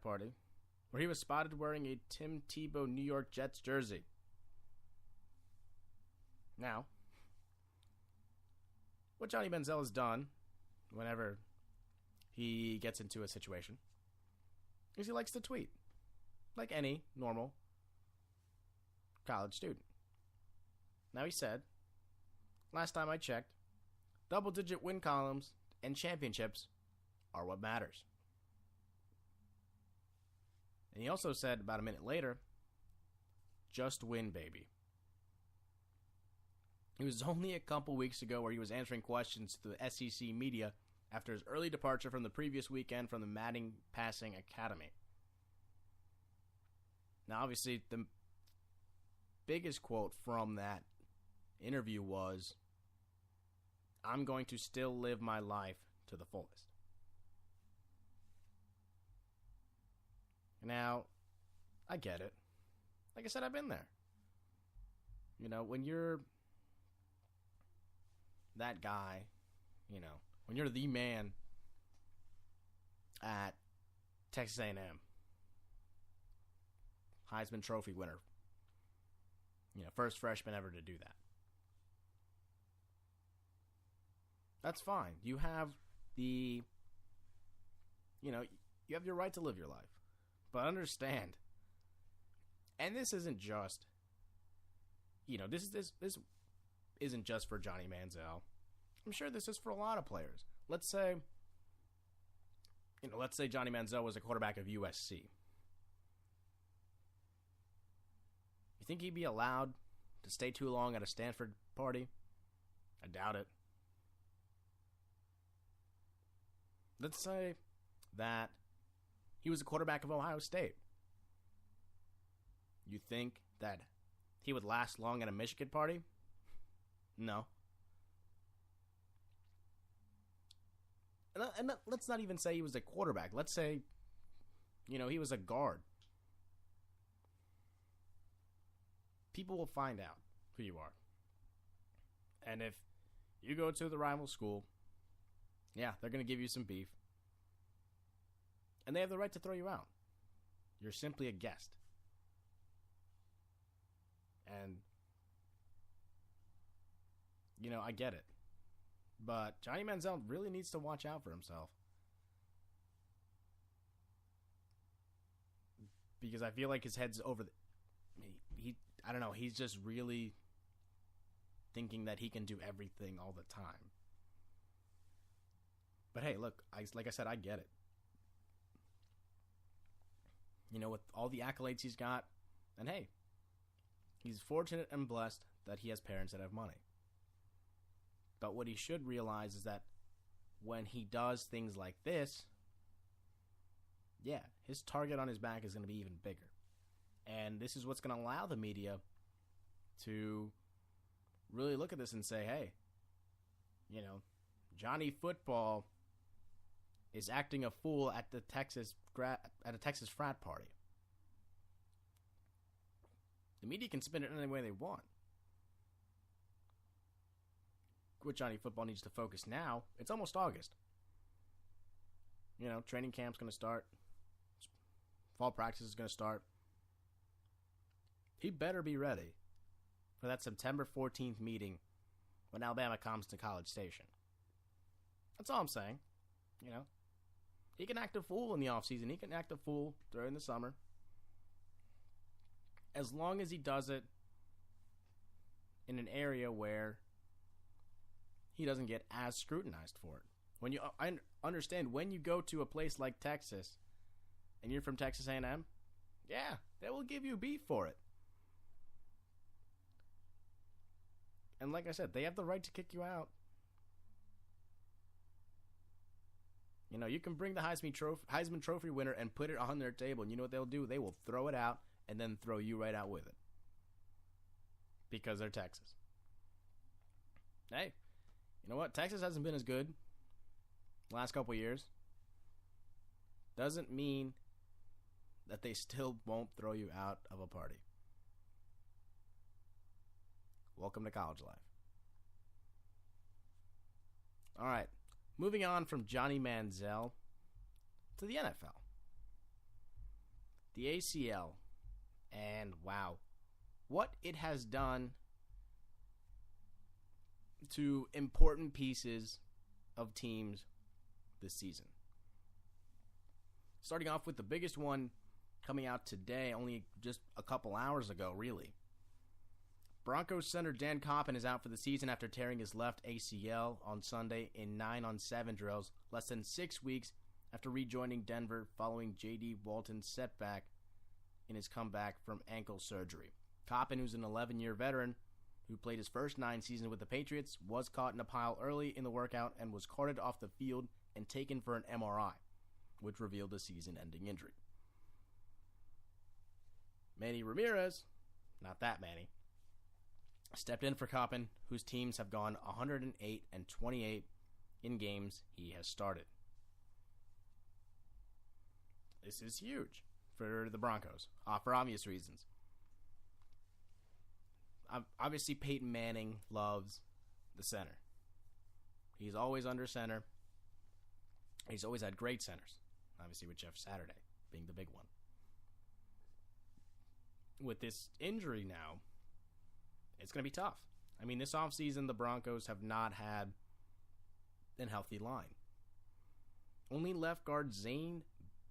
frat party where he was spotted wearing a Tim Tebow New York Jets jersey. Now, what Johnny Manziel has done whenever he gets into a situation is he likes to tweet, like any normal college student. Now he said, last time I checked, double-digit win columns and championships are what matters. And he also said about a minute later, just win, baby. It was only a couple weeks ago where he was answering questions to the SEC media after his early departure from the previous weekend from the Manning Passing Academy. Now, obviously, the biggest quote from that interview was, I'm going to still live my life to the fullest. Now, I get it. Like I said, I've been there. You know, when you're that guy, you know, when you're the man at Texas A&M, Heisman Trophy winner, you know, first freshman ever to do that. That's fine. You have you have your right to live your life. But understand, and this isn't just, this isn't just for Johnny Manziel. I'm sure this is for a lot of players. Let's say Johnny Manziel was a quarterback of USC. You think he'd be allowed to stay too long at a Stanford party? I doubt it. Let's say that he was a quarterback of Ohio State. You think that he would last long at a Michigan party? No. And let's not even say he was a quarterback. Let's say, he was a guard. People will find out who you are. And if you go to the rival school, yeah, they're going to give you some beef. And they have the right to throw you out. You're simply a guest. And, I get it. But Johnny Manziel really needs to watch out for himself. Because I feel like his head's over I don't know, he's just really thinking that he can do everything all the time. But hey, look, like I said, I get it. With all the accolades he's got, and hey, he's fortunate and blessed that he has parents that have money. But what he should realize is that when he does things like this, yeah, his target on his back is going to be even bigger. And this is what's going to allow the media to really look at this and say, hey, Johnny Football is acting a fool at a Texas frat party. The media can spin it any way they want. What Johnny Football needs to focus now, it's almost August. Training camp's going to start. Fall practice is going to start. He better be ready for that September 14th meeting when Alabama comes to College Station. That's all I'm saying. He can act a fool in the offseason. He can act a fool during the summer. As long as he does it in an area where he doesn't get as scrutinized for it. I understand when you go to a place like Texas and you're from Texas A&M, yeah, they will give you beef for it. And like I said, they have the right to kick you out. You can bring the Heisman Trophy winner and put it on their table. And you know what they'll do? They will throw it out and then throw you right out with it. Because they're Texas. Hey, you know what? Texas hasn't been as good the last couple of years. Doesn't mean that they still won't throw you out of a party. Welcome to college life. All right. Moving on from Johnny Manziel to the NFL. The ACL, and wow, what it has done to important pieces of teams this season. Starting off with the biggest one coming out today, only just a couple hours ago, really. Broncos center Dan Coppin is out for the season after tearing his left ACL on Sunday in 9-on-7 drills, less than 6 weeks after rejoining Denver following J.D. Walton's setback in his comeback from ankle surgery. Coppin, who's an 11-year veteran who played his first 9 seasons with the Patriots, was caught in a pile early in the workout and was carted off the field and taken for an MRI, which revealed a season-ending injury. Manny Ramirez, not that Manny, stepped in for Coppin, whose teams have gone 108-28 in games he has started. This is huge for the Broncos, for obvious reasons. Obviously, Peyton Manning loves the center. He's always under center. He's always had great centers, obviously with Jeff Saturday being the big one. With this injury now, it's going to be tough. I mean, this offseason, the Broncos have not had a healthy line. Only left guard Zane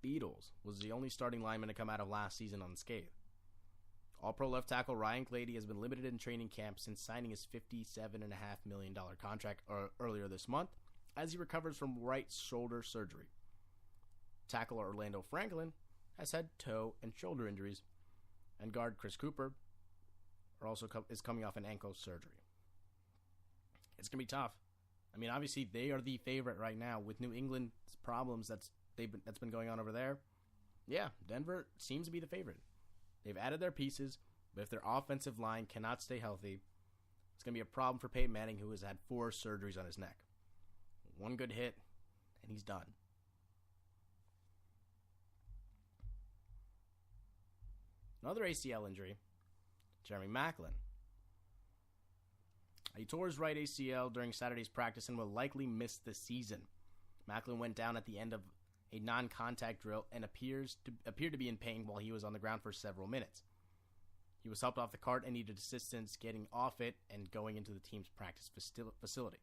Beadles was the only starting lineman to come out of last season unscathed. All-Pro left tackle Ryan Clady has been limited in training camp since signing his $57.5 million contract earlier this month as he recovers from right shoulder surgery. Tackle Orlando Franklin has had toe and shoulder injuries, and guard Chris Cooper is coming off an ankle surgery. It's going to be tough. I mean, obviously, they are the favorite right now with New England's problems that's been going on over there. Yeah, Denver seems to be the favorite. They've added their pieces, but if their offensive line cannot stay healthy, it's going to be a problem for Peyton Manning, who has had 4 surgeries on his neck. One good hit, and he's done. Another ACL injury, Jeremy Maclin. He tore his right ACL during Saturday's practice and will likely miss the season. Maclin went down at the end of a non-contact drill and appeared to be in pain while he was on the ground for several minutes. He was helped off the cart and needed assistance getting off it and going into the team's practice facility.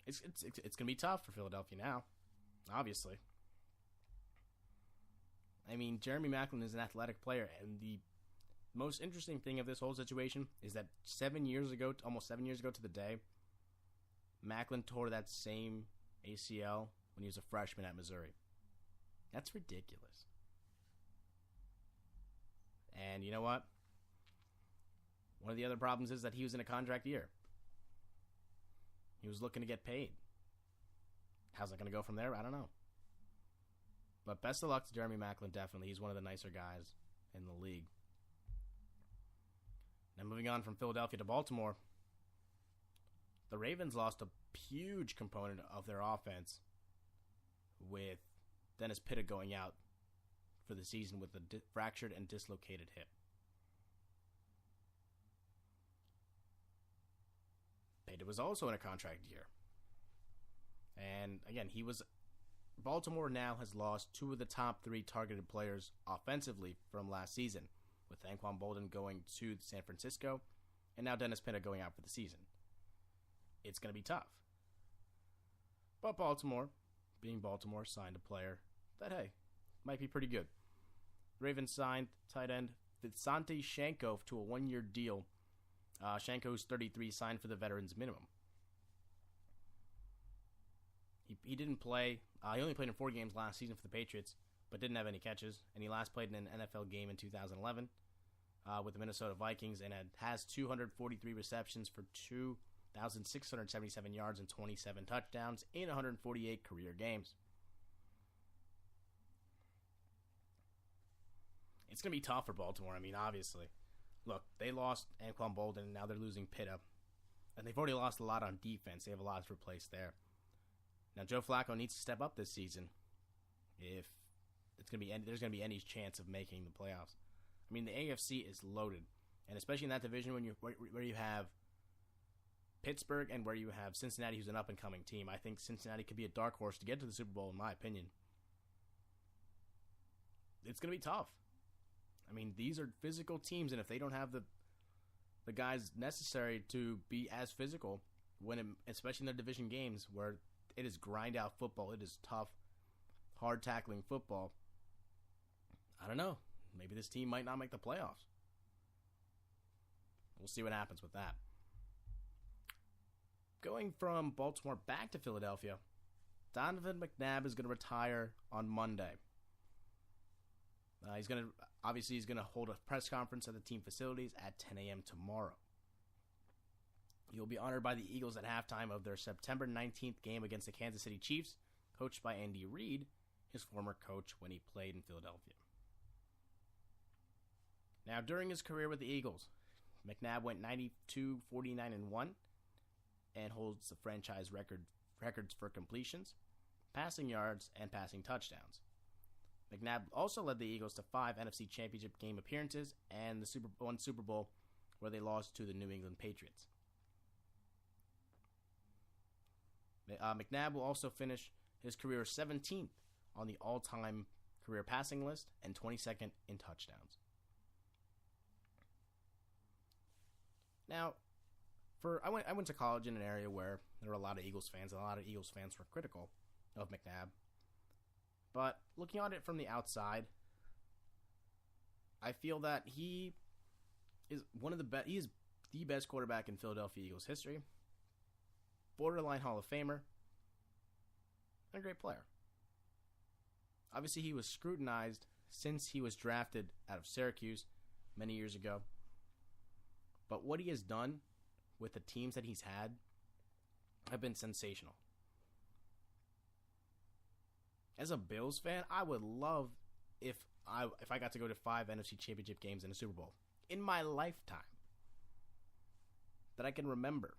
It's going to be tough for Philadelphia now, obviously. I mean, Jeremy Maclin is an athletic player, and the most interesting thing of this whole situation is that almost 7 years ago to the day, Maclin tore that same ACL when he was a freshman at Missouri. That's ridiculous. And you know what? One of the other problems is that he was in a contract year. He was looking to get paid. How's that going to go from there? I don't know. But best of luck to Jeremy Maclin, definitely. He's one of the nicer guys in the league. Now moving on from Philadelphia to Baltimore, the Ravens lost a huge component of their offense with Dennis Pitta going out for the season with a fractured and dislocated hip. Pitta was also in a contract year. And again, Baltimore now has lost 2 of the top 3 targeted players offensively from last season, with Anquan Boldin going to San Francisco, and now Dennis Pitta going out for the season. It's going to be tough. But Baltimore, being Baltimore, signed a player that, hey, might be pretty good. Ravens signed tight end Visanthe Shanko to a 1-year deal. Shanko, who's 33, signed for the veterans minimum. He didn't play. He only played in 4 games last season for the Patriots, but didn't have any catches. And he last played in an NFL game in 2011 with the Minnesota Vikings and has 243 receptions for 2,677 yards and 27 touchdowns in 148 career games. It's going to be tough for Baltimore. I mean, obviously. Look, they lost Anquan Boldin, and now they're losing Pitta. And they've already lost a lot on defense. They have a lot to replace there. Now, Joe Flacco needs to step up this season if there's going to be any chance of making the playoffs. I mean, the AFC is loaded, and especially in that division where you have Pittsburgh and where you have Cincinnati, who's an up-and-coming team. I think Cincinnati could be a dark horse to get to the Super Bowl, in my opinion. it's going to be tough. I mean, these are physical teams, and if they don't have the guys necessary to be as physical, especially in their division games where it is grind out football, it is tough, hard tackling football, I don't know. Maybe this team might not make the playoffs. We'll see what happens with that. Going from Baltimore back to Philadelphia, Donovan McNabb is going to retire on Monday. He's going to hold a press conference at the team facilities at 10 a.m. tomorrow. He'll be honored by the Eagles at halftime of their September 19th game against the Kansas City Chiefs, coached by Andy Reid, his former coach when he played in Philadelphia. Now, during his career with the Eagles, McNabb went 92, 49, and 1 and holds the franchise records for completions, passing yards, and passing touchdowns. McNabb also led the Eagles to 5 NFC Championship game appearances and the one Super Bowl where they lost to the New England Patriots. McNabb will also finish his career 17th on the all-time career passing list and 22nd in touchdowns. Now, I went to college in an area where there were a lot of Eagles fans, and a lot of Eagles fans were critical of McNabb. But looking at it from the outside, I feel that he is he is the best quarterback in Philadelphia Eagles history, borderline Hall of Famer, and a great player. Obviously, he was scrutinized since he was drafted out of Syracuse many years ago. But what he has done with the teams that he's had have been sensational. As a Bills fan, I would love if I got to go to 5 NFC Championship games in a Super Bowl in my lifetime that I can remember.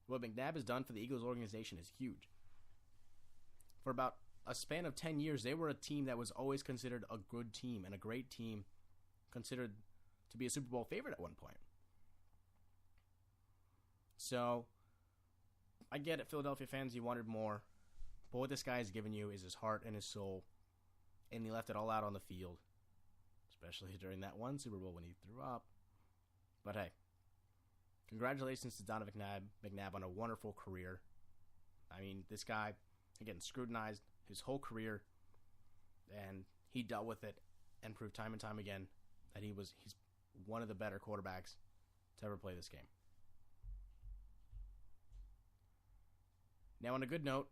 What McNabb has done for the Eagles organization is huge. For about a span of 10 years, they were a team that was always considered a good team and a great team, considered to be a Super Bowl favorite at one point. So, I get it, Philadelphia fans, you wanted more. But what this guy has given you is his heart and his soul. And he left it all out on the field. Especially during that one Super Bowl when he threw up. But hey, congratulations to Donovan McNabb on a wonderful career. I mean, this guy, again, scrutinized his whole career. And he dealt with it and proved time and time again that he's one of the better quarterbacks to ever play this game. Now, on a good note,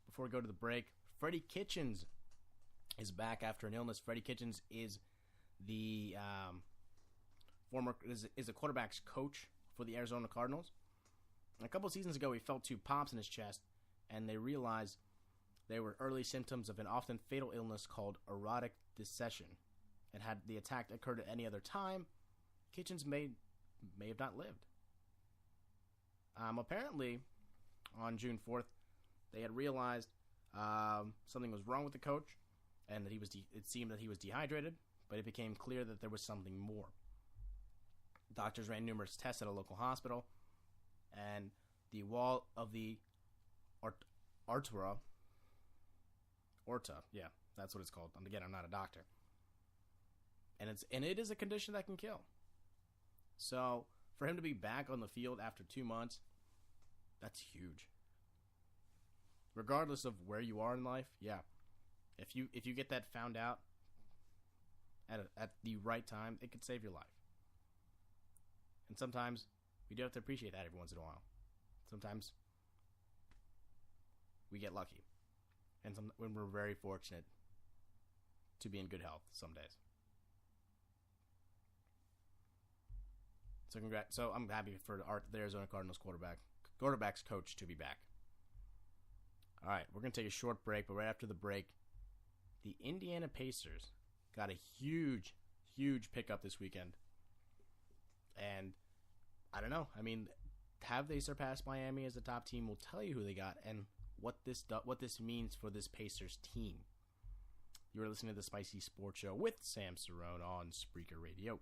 before we go to the break, Freddie Kitchens is back after an illness. Freddie Kitchens is the is a quarterback's coach for the Arizona Cardinals. And a couple of seasons ago, he felt 2 pops in his chest, and they realized they were early symptoms of an often fatal illness called aortic dissection. And had the attack occurred at any other time, Kitchens may have not lived. Apparently, on June 4th, they had realized something was wrong with the coach, and that it seemed that he was dehydrated, but it became clear that there was something more. Doctors ran numerous tests at a local hospital, and the wall of the aorta, yeah, that's what it's called. Again, I'm not a doctor. And it is a condition that can kill. So, for him to be back on the field after 2 months, that's huge. Regardless of where you are in life, yeah. If you get that found out at the right time, it could save your life. And sometimes we do have to appreciate that every once in a while. Sometimes we get lucky. And when we're very fortunate to be in good health some days. So congrats. So I'm happy for the Arizona Cardinals quarterback's coach to be back. All right, we're going to take a short break, but right after the break, the Indiana Pacers got a huge, huge pickup this weekend. And I don't know. I mean, have they surpassed Miami as the top team? We'll tell you who they got and what this means for this Pacers team. You're listening to the Spicy Sports Show with Sam Cerrone on Spreaker Radio.